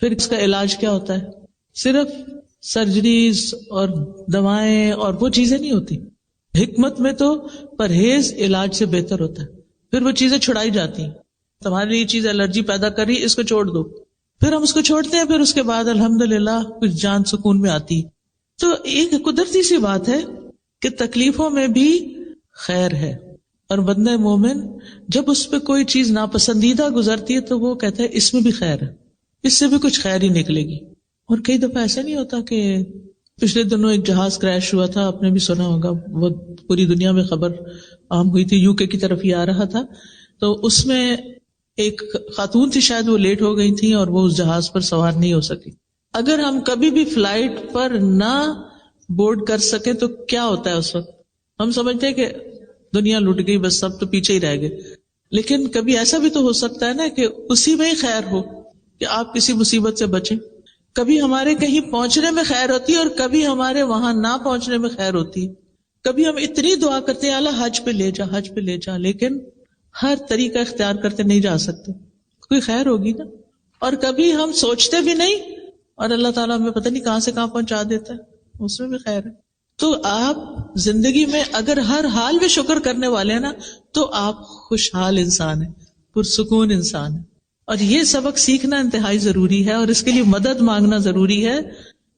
پھر اس کا علاج کیا ہوتا ہے؟ صرف سرجریز اور دوائیں اور وہ چیزیں نہیں ہوتی۔ حکمت میں تو پرہیز علاج سے بہتر ہوتا ہے۔ پھر وہ چیزیں چھڑائی جاتی ہیں، تمہارے لیے یہ چیز الرجی پیدا کر رہی ہے، اس کو چھوڑ دو، پھر ہم اس کو چھوڑتے ہیں، پھر اس کے بعد الحمدللہ کچھ جان سکون میں آتی۔ تو ایک قدرتی سی بات ہے کہ تکلیفوں میں بھی خیر ہے، اور بندہ مومن جب اس پہ کوئی چیز ناپسندیدہ گزرتی ہے تو وہ کہتا ہے اس میں بھی خیر ہے، اس سے بھی کچھ خیر ہی نکلے گی۔ اور کئی دفعہ ایسا نہیں ہوتا کہ پچھلے دنوں ایک جہاز کریش ہوا تھا، آپ نے بھی سنا ہوگا، وہ پوری دنیا میں خبر عام ہوئی تھی، UK کی طرف ہی آ رہا تھا، تو اس میں ایک خاتون تھی، شاید وہ لیٹ ہو گئی تھی اور وہ اس جہاز پر سوار نہیں ہو سکی۔ اگر ہم کبھی بھی فلائٹ پر نہ بورڈ کر سکے تو کیا ہوتا ہے اس وقت؟ ہم سمجھتے ہیں کہ دنیا لٹ گئی، بس سب تو پیچھے ہی رہ گئے۔ لیکن کبھی ایسا بھی تو ہو سکتا ہے نا کہ اسی میں ہی خیر ہو، کہ آپ کسی مصیبت سے بچیں۔ کبھی ہمارے کہیں پہنچنے میں خیر ہوتی ہے اور کبھی ہمارے وہاں نہ پہنچنے میں خیر ہوتی ہے۔ کبھی ہم اتنی دعا کرتے ہیں اللہ حج پہ لے جا، لیکن ہر طریقہ اختیار کرتے نہیں جا سکتے، کوئی خیر ہوگی نا۔ اور کبھی ہم سوچتے بھی نہیں اور اللہ تعالیٰ ہمیں پتہ نہیں کہاں سے کہاں پہنچا دیتا ہے، اس میں بھی خیر ہے۔ تو آپ زندگی میں اگر ہر حال میں شکر کرنے والے ہیں نا، تو آپ خوشحال انسان ہیں، پرسکون انسان ہیں۔ اور یہ سبق سیکھنا انتہائی ضروری ہے، اور اس کے لیے مدد مانگنا ضروری ہے۔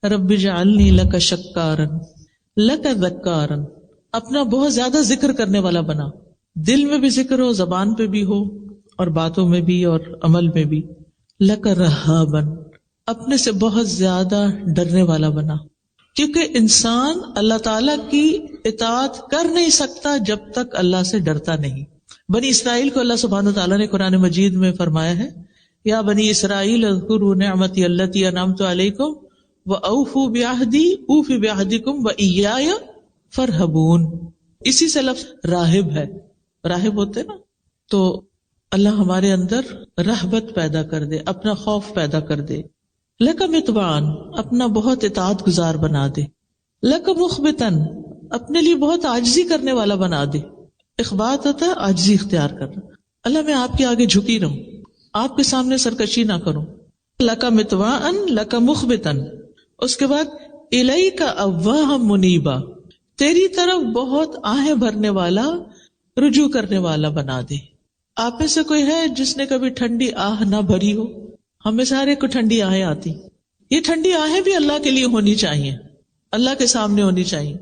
رب اجعلنی لک شکارا لک ذکارا، اپنا بہت زیادہ ذکر کرنے والا بنا، دل میں بھی ذکر ہو، زبان پہ بھی ہو، اور باتوں میں بھی اور عمل میں بھی۔ لک رہابا، اپنے سے بہت زیادہ ڈرنے والا بنا، کیونکہ انسان اللہ تعالی کی اطاعت کر نہیں سکتا جب تک اللہ سے ڈرتا نہیں۔ بنی اسرائیل کو اللہ سبحانہ وتعالیٰ نے قرآن مجید میں فرمایا ہے، یا بنی اسرائیل اذکروا نعمتی التی انعمت علیکم واوفوا بعہدی اوف بعہدکم وایای فارہبون۔ اسی سے لفظ راہب ہے، راہب ہوتے نا، تو اللہ ہمارے اندر رہبت پیدا کر دے، اپنا خوف پیدا کر دے۔ لک مطواعن، اپنا بہت اطاعت گزار بنا دے۔ لک مخبتن، اپنے لیے بہت عاجزی کرنے والا بنا دے۔ اخبات ہوتا ہے عاجزی اختیار کرنا، اللہ میں آپ کے آگے جھکی رہوں، آپ کے سامنے سرکشی نہ کروں۔ لک مطواعن لک مخبتن، اس کے بعد الیک اواہا منیبا، تیری طرف بہت آہیں بھرنے والا، رجوع کرنے والا بنا دے۔ آپ میں سے کوئی ہے جس نے کبھی ٹھنڈی آہ نہ بھری ہو؟ ہمیں سارے کو ٹھنڈی آہیں آتی، یہ ٹھنڈی آہیں بھی اللہ کے لیے ہونی چاہیے، اللہ کے سامنے ہونی چاہیے۔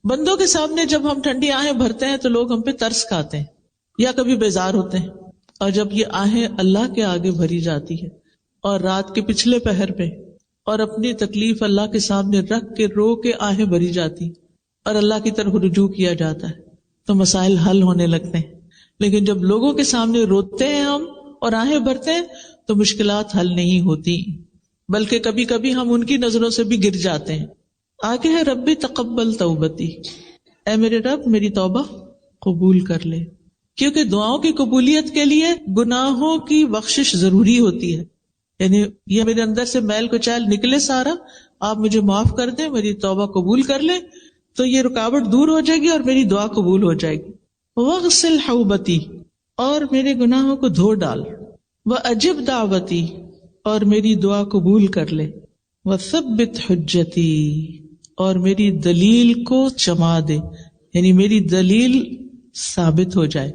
بندوں کے سامنے جب ہم ٹھنڈی آہیں بھرتے ہیں تو لوگ ہم پہ ترس کھاتے ہیں یا کبھی بیزار ہوتے ہیں، اور جب یہ آہیں اللہ کے آگے بھری جاتی ہے اور رات کے پچھلے پہر میں، اور اپنی تکلیف اللہ کے سامنے رکھ کے رو کے آہیں بھری جاتی اور اللہ کی طرف رجوع کیا جاتا ہے، تو مسائل حل ہونے لگتے ہیں۔ لیکن جب لوگوں کے سامنے روتے ہیں ہم اور آہیں بھرتے ہیں تو مشکلات حل نہیں ہوتی، بلکہ کبھی کبھی ہم ان کی نظروں سے بھی گر جاتے ہیں۔ آگے ہے ربی تقبل توبتی، اے میرے رب میری توبہ قبول کر لے، کیونکہ دعاؤں کی قبولیت کے لیے گناہوں کی بخشش ضروری ہوتی ہے۔ یعنی یہ میرے اندر سے میل کچیل نکلے سارا، آپ مجھے معاف کر دیں، میری توبہ قبول کر لیں، تو یہ رکاوٹ دور ہو جائے گی اور میری دعا قبول ہو جائے گی۔ وغسل حوبتی، اور میرے گناہوں کو دھو ڈال۔ وَأَجِبْ دعوتی، اور میری دعا قبول کر لے۔ وَثَبِّتْ حجتی، اور میری دلیل کو جما دے، یعنی میری دلیل ثابت ہو جائے۔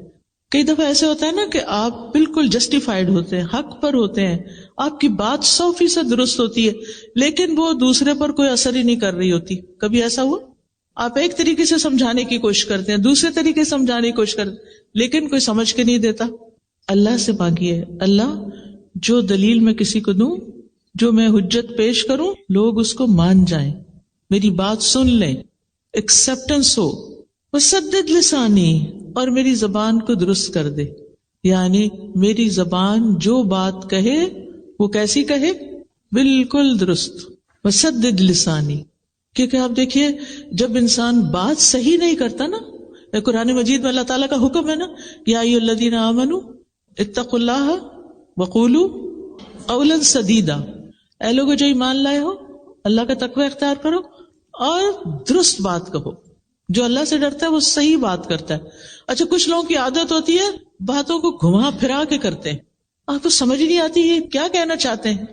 کئی دفعہ ایسے ہوتا ہے نا کہ آپ بالکل جسٹیفائڈ ہوتے ہیں، حق پر ہوتے ہیں، آپ کی بات 100% درست ہوتی ہے، لیکن وہ دوسرے پر کوئی اثر ہی نہیں کر رہی ہوتی. کبھی ایسا ہوا؟ آپ ایک طریقے سے سمجھانے کی کوشش کرتے ہیں، دوسرے طریقے سے سمجھانے کی کوشش کرتے ہیں، لیکن کوئی سمجھ کے نہیں دیتا. اللہ سے مانگیے، اللہ جو دلیل میں کسی کو دوں، جو میں حجت پیش کروں، لوگ اس کو مان جائیں، میری بات سن لیں، ایکسپٹنس ہو. وسدد لسانی، اور میری زبان کو درست کر دے، یعنی میری زبان جو بات کہے وہ کیسی کہے؟ بالکل درست. وسدد لسانی، کیونکہ آپ دیکھیے جب انسان بات صحیح نہیں کرتا نا، قرآن مجید میں اللہ تعالیٰ کا حکم ہے نا، یا ایھا الذین آمنوا اتقوا اللہ وقولوا قولا سدیدا، اے لوگو جو ایمان لائے ہو اللہ کا تقوی اختیار کرو اور درست بات کہو. جو اللہ سے ڈرتا ہے وہ صحیح بات کرتا ہے. اچھا، کچھ لوگوں کی عادت ہوتی ہے باتوں کو گھما پھرا کے کرتے ہیں، آپ کو سمجھ نہیں آتی یہ کیا کہنا چاہتے ہیں.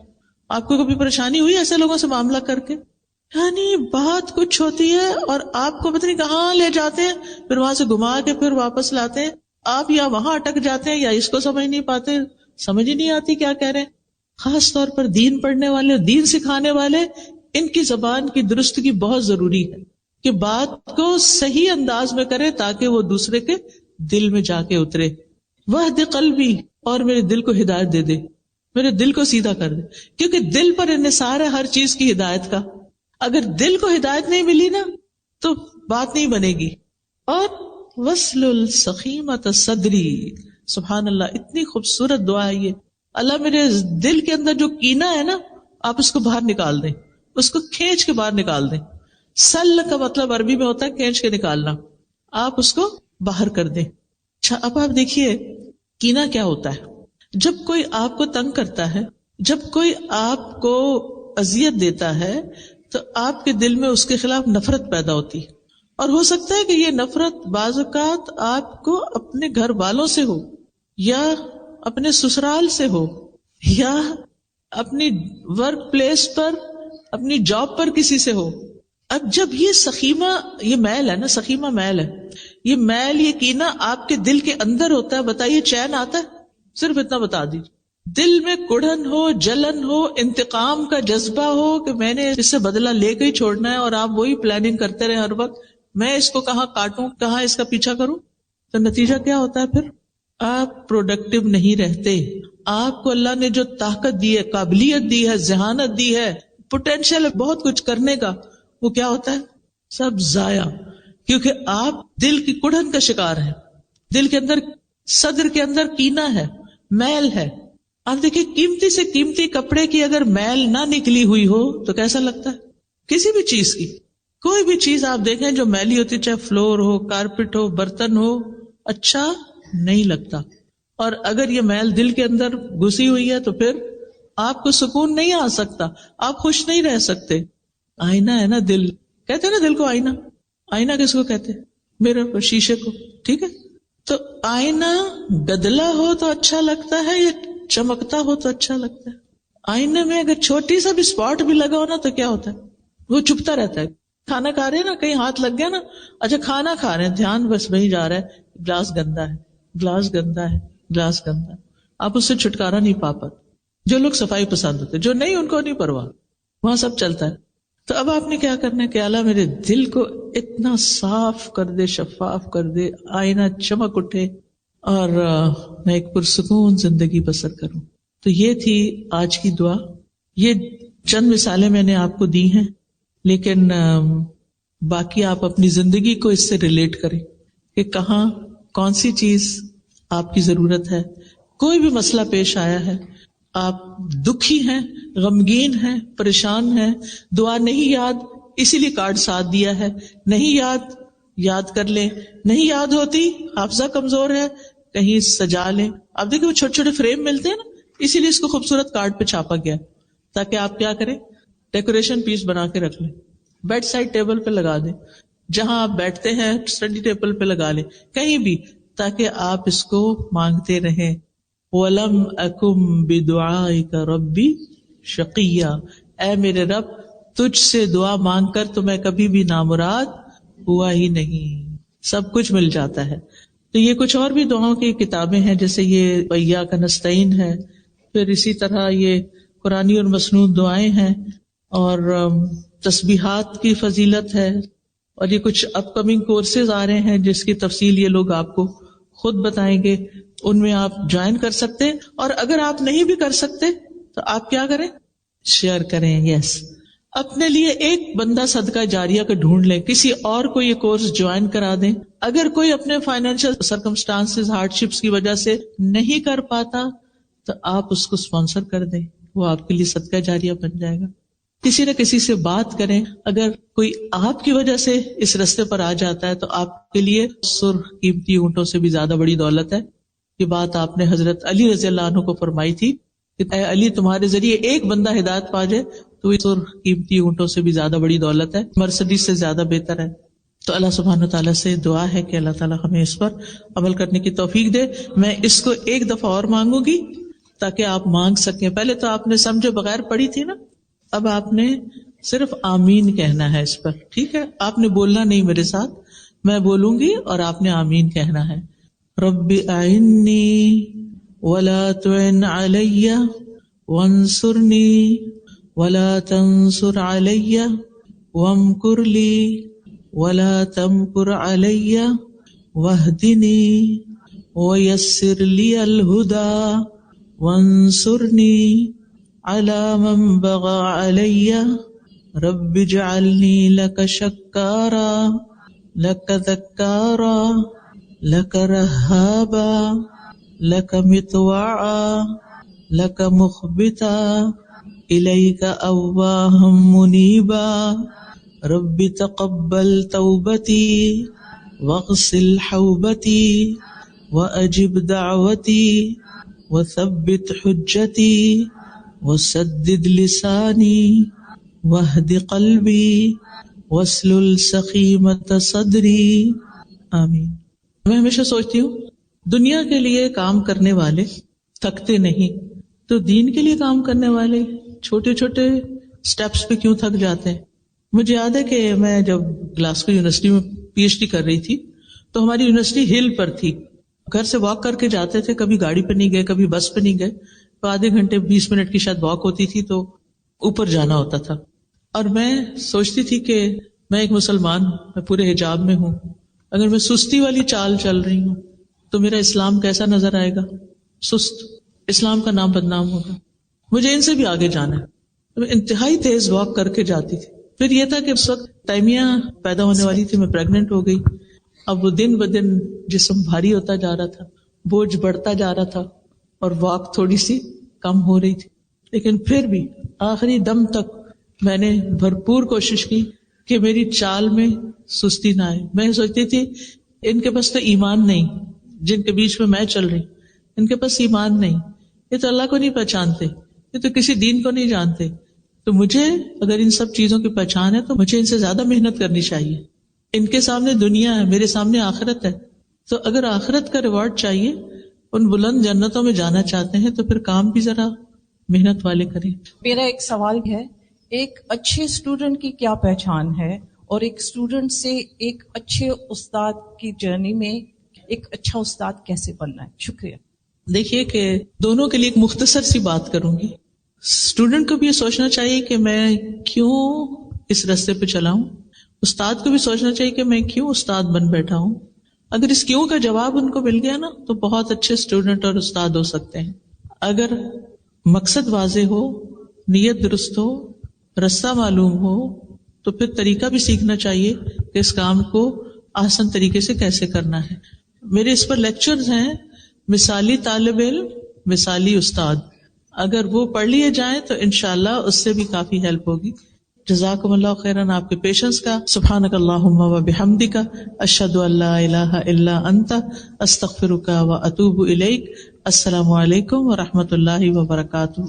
آپ کو کبھی پریشانی ہوئی ایسے لوگوں سے معاملہ کر کے؟ یعنی بات کچھ ہوتی ہے اور آپ کو پتہ نہیں کہاں لے جاتے ہیں، پھر وہاں سے گھما کے پھر واپس لاتے ہیں. آپ یا وہاں اٹک جاتے ہیں یا اس کو سمجھ نہیں پاتے، سمجھ ہی نہیں آتی کیا کہہ رہے ہیں. خاص طور پر دین پڑھنے والے، دین سکھانے والے، ان کی زبان کی درستگی بہت ضروری ہے کہ بات کو صحیح انداز میں کرے تاکہ وہ دوسرے کے دل میں جا کے اترے. وہد قلبی، اور میرے دل کو ہدایت دے دے، میرے دل کو سیدھا کر دے، کیونکہ دل پر انحصار ہے ہر چیز کی ہدایت کا. اگر دل کو ہدایت نہیں ملی نا تو بات نہیں بنے گی. اور وصل سخیمۃ صدری، سبحان اللہ، اتنی خوبصورت دعا ہے یہ. اللہ میرے دل کے اندر جو کینہ ہے نا، آپ اس کو باہر نکال دیں، اس کو کھینچ کے باہر نکال دیں. سل کا مطلب عربی میں ہوتا ہے کھینچ کے نکالنا، آپ اس کو باہر کر دیں. اچھا، اب آپ دیکھیے کینہ کیا ہوتا ہے. جب کوئی آپ کو تنگ کرتا ہے، جب کوئی آپ کو اذیت دیتا ہے تو آپ کے دل میں اس کے خلاف نفرت پیدا ہوتی ہے. اور ہو سکتا ہے کہ یہ نفرت بعض اوقات آپ کو اپنے گھر والوں سے ہو، یا اپنے سسرال سے ہو، یا اپنی ورک پلیس پر، اپنی جاب پر کسی سے ہو. اب جب یہ سخیمہ، یہ میل ہے نا، سخیمہ میل ہے، یہ میل، یہ کینہ آپ کے دل کے اندر ہوتا ہے، بتائیے چین آتا ہے؟ صرف اتنا بتا دیجیے. دل میں کڑھن ہو، جلن ہو، انتقام کا جذبہ ہو کہ میں نے اس سے بدلہ لے کے ہی چھوڑنا ہے، اور آپ وہی پلاننگ کرتے رہے ہر وقت، میں اس کو کہاں کاٹوں، کہاں اس کا پیچھا کروں، تو نتیجہ کیا ہوتا ہے؟ پھر آپ پروڈکٹیو نہیں رہتے. آپ کو اللہ نے جو طاقت دی ہے، قابلیت دی ہے، ذہانت دی ہے، پوٹینشیل ہے بہت کچھ کرنے کا، وہ کیا ہوتا ہے؟ سب ضائع. کیونکہ آپ دل کی کڑھن کا شکار ہیں، دل کے اندر، صدر کے اندر کینہ ہے، میل ہے. آپ دیکھیں قیمتی سے قیمتی کپڑے کی اگر میل نہ نکلی ہوئی ہو تو کیسا لگتا ہے؟ کسی بھی چیز کی، کوئی بھی چیز آپ دیکھیں جو میلی ہوتی، چاہے فلور ہو، کارپٹ ہو، برتن ہو، اچھا نہیں لگتا. اور اگر یہ میل دل کے اندر گھسی ہوئی ہے تو پھر آپ کو سکون نہیں آ سکتا، آپ خوش نہیں رہ سکتے. آئینہ ہے نا دل، کہتے ہیں نا دل کو آئینہ. آئینہ کس کو کہتے ہیں؟ میرر کو، شیشے کو، ٹھیک ہے. تو آئینہ گدلا ہو تو اچھا لگتا ہے یا چمکتا ہو تو اچھا لگتا ہے؟ آئینے میں اگر چھوٹی سا بھی اسپاٹ بھی لگا ہو نا تو کیا ہوتا ہے؟ وہ چپتا رہتا ہے. کھانا کھا رہے ہیں نا، کہیں ہاتھ لگ گیا نا، اچھا کھانا کھا رہے ہیں، دھیان بس وہیں جا رہا ہے، گلاس گندا ہے، گلاس گندا ہے، گلاس گندا ہے، آپ اس سے چھٹکارا نہیں پا پاتے. جو لوگ صفائی پسند ہوتے، جو نہیں ان کو نہیں پرواہ، وہاں سب چلتا ہے. تو اب آپ نے کیا کرنا ہے کہ اللہ میرے دل کو اتنا صاف کر دے، شفاف کر دے، آئینہ چمک اٹھے، اور میں ایک پرسکون زندگی بسر کروں. تو یہ تھی آج کی دعا. یہ چند مثالیں میں نے آپ کو دی ہیں، لیکن باقی آپ اپنی زندگی کو اس سے ریلیٹ کریں کہ کہاں کون سی چیز آپ کی ضرورت ہے. کوئی بھی مسئلہ پیش آیا ہے، آپ دکھی ہیں، غمگین ہیں، پریشان ہیں، دعا نہیں یاد، اسی لیے کارڈ ساتھ دیا ہے، نہیں یاد، یاد کر لیں. نہیں یاد ہوتی، حافظہ کمزور ہے، کہیں سجا لیں. آپ دیکھیں وہ چھوٹے چھوٹے فریم ملتے ہیں نا، اسی لیے اس کو خوبصورت کارڈ پہ چھاپا گیا تاکہ آپ کیا کریں، ڈیکوریشن پیس بنا کے رکھ لیں، بیڈ سائڈ ٹیبل پہ لگا دیں، جہاں آپ بیٹھتے ہیں اسٹڈی ٹیبل پہ لگا لیں، کہیں بھی، تاکہ آپ اس کو مانگتے رہیں. وَلَمْ أَكُمْ بِدُعَائِكَ رَبِّ شَقِيًّا، اے میرے رب تجھ سے دعا مانگ کر تو میں کبھی بھی نامراد ہوا ہی نہیں. سب کچھ مل جاتا ہے. تو یہ کچھ اور بھی دعاؤں کی کتابیں ہیں، جیسے یہ وَإِيَّاكَ نَسْتَعِينُ ہے، پھر اسی طرح یہ قرآنی اور مسنون دعائیں ہیں، اور تسبیحات کی فضیلت ہے، اور یہ کچھ اپ کمنگ کورسز آ رہے ہیں جس کی تفصیل یہ لوگ آپ کو خود بتائیں گے، ان میں آپ جوائن کر سکتے ہیں. اور اگر آپ نہیں بھی کر سکتے تو آپ کیا کریں، شیئر کریں. یس، اپنے لیے ایک بندہ صدقہ جاریہ کا ڈھونڈ لیں، کسی اور کو یہ کورس جوائن کرا دیں. اگر کوئی اپنے فائنینشیل سرکمسٹانسز ہارڈ شپس کی وجہ سے نہیں کر پاتا تو آپ اس کو اسپانسر کر دیں، وہ آپ کے لیے صدقہ جاریہ بن جائے گا. کسی نہ کسی سے بات کریں. اگر کوئی آپ کی وجہ سے اس رستے پر آ جاتا ہے تو آپ کے لیے سرخ قیمتی اونٹوں سے بھی زیادہ بڑی دولت ہے. یہ بات آپ نے حضرت علی رضی اللہ عنہ کو فرمائی تھی کہ اے علی، تمہارے ذریعے ایک بندہ ہدایت پا جائے تو یہ سرخ قیمتی اونٹوں سے بھی زیادہ بڑی دولت ہے، مرسڈیز سے زیادہ بہتر ہے. تو اللہ سبحانہ تعالیٰ سے دعا ہے کہ اللہ تعالیٰ ہمیں اس پر عمل کرنے کی توفیق دے. میں اس کو ایک دفعہ اور مانگوں گی تاکہ آپ مانگ سکیں. پہلے تو آپ نے سمجھے بغیر پڑھی تھی نا، اب آپ نے صرف آمین کہنا ہے اس پر، ٹھیک ہے؟ آپ نے بولنا نہیں میرے ساتھ، میں بولوں گی اور آپ نے آمین کہنا ہے. رب اعنی ولا تعن علی وانصرنی ولا تنصر علی وامکر لی ولا تمکر علی واہدنی ویسر لی الہدی وانصرنی علی من بغى علی رب اجعلنی لک شکارا لک ذکارا لک رہابا لک مطواعا لک مخبتا الیک اواہا منیبا رب تقبل توبتی واغسل حوبتی واجب دعوتی وثبت حجتی وسدد لسانی واہد قلبی واسلل سخیمۃ صدری. آمین. میں ہمیشہ سوچتی ہوں دنیا کے لیے کام کرنے والے تھکتے نہیں، تو دین کے لیے کام کرنے والے چھوٹے چھوٹے سٹیپس پہ کیوں تھک جاتے ہیں. مجھے یاد ہے کہ میں جب گلاسگو یونیورسٹی میں پی ایچ ڈی کر رہی تھی تو ہماری یونیورسٹی ہل پر تھی. گھر سے واک کر کے جاتے تھے، کبھی گاڑی پہ نہیں گئے، کبھی بس پہ نہیں گئے، تو آدھے گھنٹے 20 منٹ کی شاید واک ہوتی تھی تو اوپر جانا ہوتا تھا. اور میں سوچتی تھی کہ میں ایک مسلمان ہوں، میں پورے حجاب میں ہوں، اگر میں سستی والی چال چل رہی ہوں تو میرا اسلام کیسا نظر آئے گا؟ سست. اسلام کا نام بدنام ہوگا. مجھے ان سے بھی آگے جانا ہے. میں انتہائی تیز واک کر کے جاتی تھی. پھر یہ تھا کہ اس وقت تیمیہ پیدا ہونے والی تھی، میں پریگننٹ ہو گئی. اب وہ دن بدن جسم بھاری ہوتا جا رہا تھا، بوجھ بڑھتا جا رہا تھا اور واک تھوڑی سی کم ہو رہی تھی. لیکن پھر بھی آخری دم تک میں نے بھرپور کوشش کی کہ میری چال میں سستی نہ آئے. میں سوچتی تھی ان کے پاس تو ایمان نہیں، جن کے بیچ میں چل رہی، ان کے پاس ایمان نہیں، یہ تو اللہ کو نہیں پہچانتے، یہ تو کسی دین کو نہیں جانتے. تو مجھے اگر ان سب چیزوں کی پہچان ہے تو مجھے ان سے زیادہ محنت کرنی چاہیے. ان کے سامنے دنیا ہے، میرے سامنے آخرت ہے. تو اگر آخرت کا ریوارڈ چاہیے، ان بلند جنتوں میں جانا چاہتے ہیں تو پھر کام بھی ذرا محنت والے کریں. میرا ایک سوال ہے، ایک اچھے اسٹوڈنٹ کی کیا پہچان ہے، اور ایک اسٹوڈنٹ سے ایک اچھے استاد کی جرنی میں ایک اچھا استاد کیسے بننا ہے؟ شکریہ. دیکھیے کہ دونوں کے لیے ایک مختصر سی بات کروں گی. اسٹوڈنٹ کو بھی یہ سوچنا چاہیے کہ میں کیوں اس راستے پہ چلا ہوں، استاد کو بھی سوچنا چاہیے کہ میں کیوں استاد بن بیٹھا ہوں. اگر اس کیوں کا جواب ان کو مل گیا نا تو بہت اچھے اسٹوڈنٹ اور استاد ہو سکتے ہیں. اگر مقصد واضح ہو، نیت درست ہو، رستہ معلوم ہو تو پھر طریقہ بھی سیکھنا چاہیے کہ اس کام کو آسان طریقے سے کیسے کرنا ہے. میرے اس پر لیکچرز ہیں، مثالی طالب علم مثالی استاد، اگر وہ پڑھ لیے جائیں تو انشاءاللہ اس سے بھی کافی ہیلپ ہوگی. جزاکم اللہ خیراً آپ کے پیشنس کا. سبحانک اللہم و بحمدک اشہد ان لا الہ الا انت استغفرک و اتوب الیک. السلام علیکم و رحمۃ اللہ وبرکاتہ.